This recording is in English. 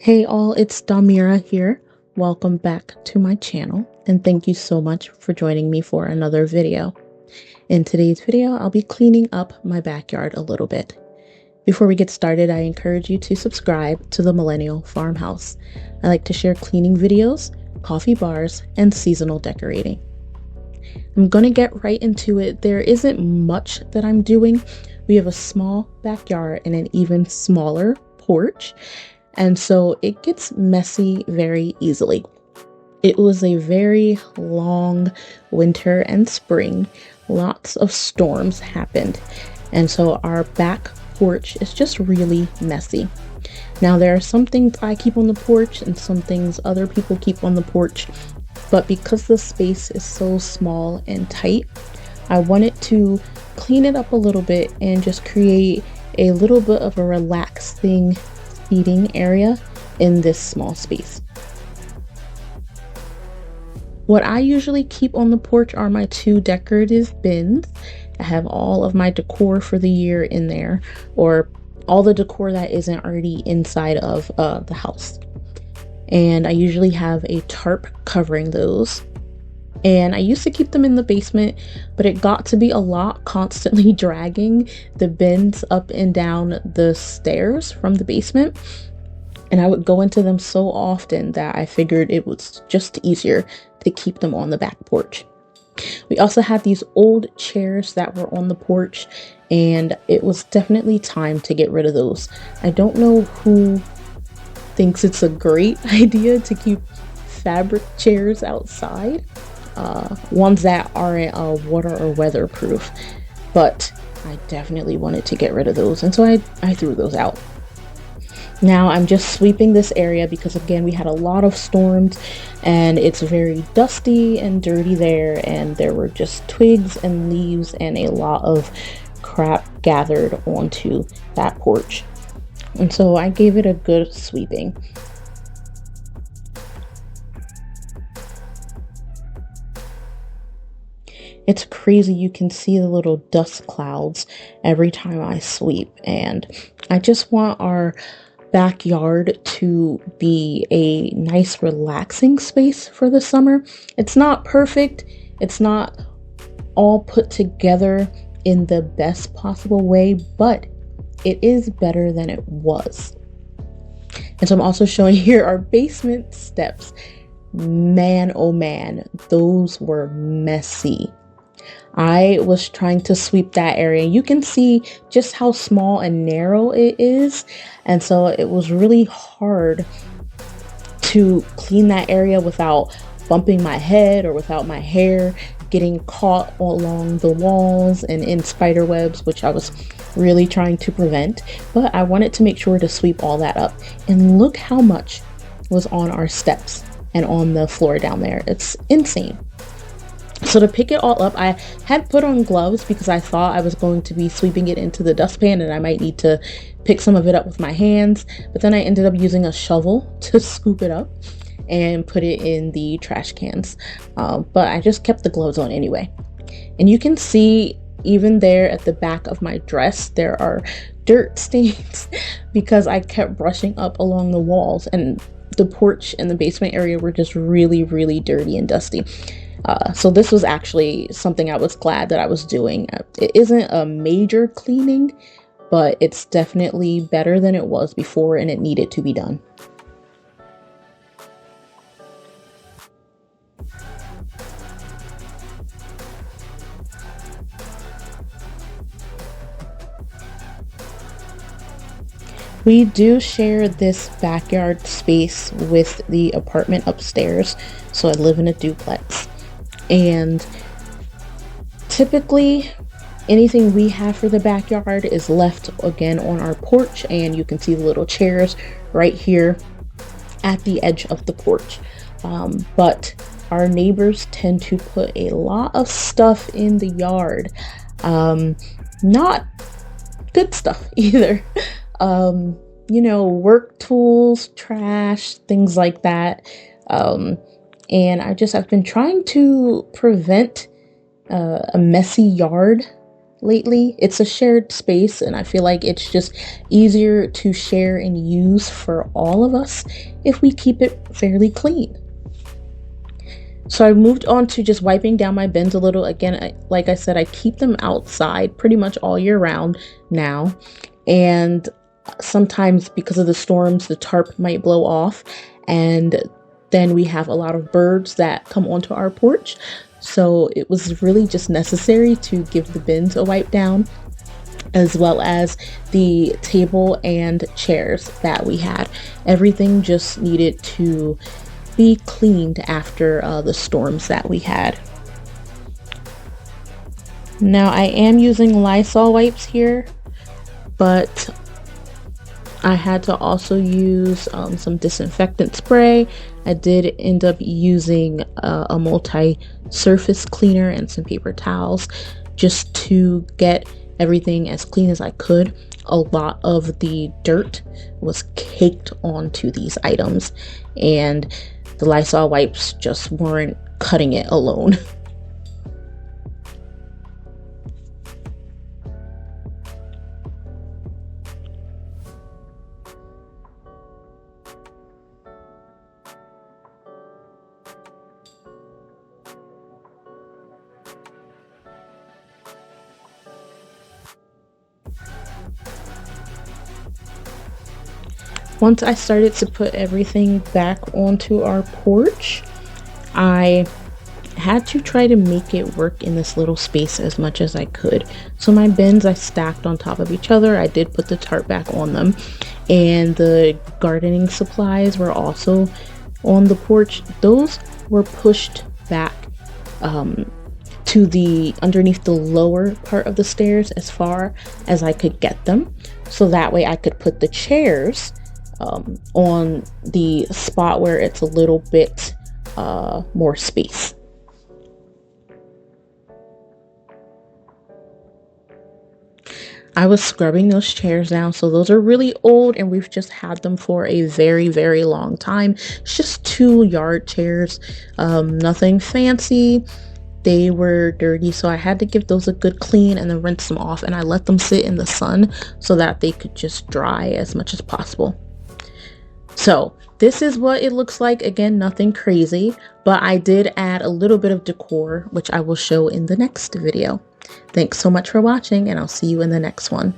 Hey all, it's Damira here. Welcome back to my channel and thank you so much for joining me for another video. In today's video, I'll be cleaning up my backyard a little bit. Before we get started, I encourage you to subscribe to the Millennial Farmhouse. I like to share cleaning videos, coffee bars, and seasonal decorating. I'm gonna get right into it. There isn't much that I'm doing. We have a small backyard and an even smaller porch. And so it gets messy very easily. It was a very long winter and spring. Lots of storms happened. And so our back porch is just really messy. Now there are some things I keep on the porch and some things other people keep on the porch. But because the space is so small and tight, I wanted to clean it up a little bit and just create a little bit of a relaxing eating area in this small space. What I usually keep on the porch are my two decorative bins. I have all of my decor for the year in there, or all the decor that isn't already inside of the house. And I usually have a tarp covering those. And I used to keep them in the basement, but it got to be a lot constantly dragging the bins up and down the stairs from the basement. And I would go into them so often that I figured it was just easier to keep them on the back porch. We also had these old chairs that were on the porch, and it was definitely time to get rid of those. I don't know who thinks it's a great idea to keep fabric chairs outside. Ones that aren't water or weatherproof, but I definitely wanted to get rid of those, and so I threw those out. Now I'm just sweeping this area because again we had a lot of storms and it's very dusty and dirty there, and there were just twigs and leaves and a lot of crap gathered onto that porch, and so I gave it a good sweeping. It's crazy, you can see the little dust clouds every time I sweep, and I just want our backyard to be a nice relaxing space for the summer. It's not perfect, it's not all put together in the best possible way, but it is better than it was. And so I'm also showing here our basement steps. Man, oh man, those were messy. I was trying to sweep that area. You can see just how small and narrow it is. And so it was really hard to clean that area without bumping my head or without my hair getting caught along the walls and in spider webs, which I was really trying to prevent. But I wanted to make sure to sweep all that up. And look how much was on our steps and on the floor down there. It's insane. So to pick it all up, I had put on gloves because I thought I was going to be sweeping it into the dustpan and I might need to pick some of it up with my hands. But then I ended up using a shovel to scoop it up and put it in the trash cans. But I just kept the gloves on anyway. And you can see even there at the back of my dress, there are dirt stains because I kept brushing up along the walls, and the porch and the basement area were just really, really dirty and dusty. So this was actually something I was glad that I was doing. It isn't a major cleaning, but it's definitely better than it was before, and it needed to be done. We do share this backyard space with the apartment upstairs, so I live in a duplex. And typically anything we have for the backyard is left again on our porch, and you can see the little chairs right here at the edge of the porch. But our neighbors tend to put a lot of stuff in the yard. Not good stuff either. You know, work tools, trash, things like that. And I've been trying to prevent a messy yard lately. It's a shared space, and I feel like it's just easier to share and use for all of us if we keep it fairly clean. So I moved on to just wiping down my bins a little. Again, like I said, I keep them outside pretty much all year round now. And sometimes because of the storms, the tarp might blow off. And then we have a lot of birds that come onto our porch. So it was really just necessary to give the bins a wipe down, as well as the table and chairs that we had. Everything just needed to be cleaned after the storms that we had. Now I am using Lysol wipes here, but I had to also use some disinfectant spray. I did end up using a multi-surface cleaner and some paper towels just to get everything as clean as I could. A lot of the dirt was caked onto these items, and the Lysol wipes just weren't cutting it alone. Once I started to put everything back onto our porch, I had to try to make it work in this little space as much as I could. So my bins I stacked on top of each other. I did put the tarp back on them, and the gardening supplies were also on the porch. Those were pushed back to the underneath the lower part of the stairs as far as I could get them, so that way I could put the chairs on the spot where it's a little bit more space. I was scrubbing those chairs down, so those are really old and we've just had them for a very, very long time. It's just 2 yard chairs, nothing fancy. They were dirty, so I had to give those a good clean and then rinse them off, and I let them sit in the sun so that they could just dry as much as possible. So this is what it looks like. Again, nothing crazy, but I did add a little bit of decor, which I will show in the next video. Thanks so much for watching, and I'll see you in the next one.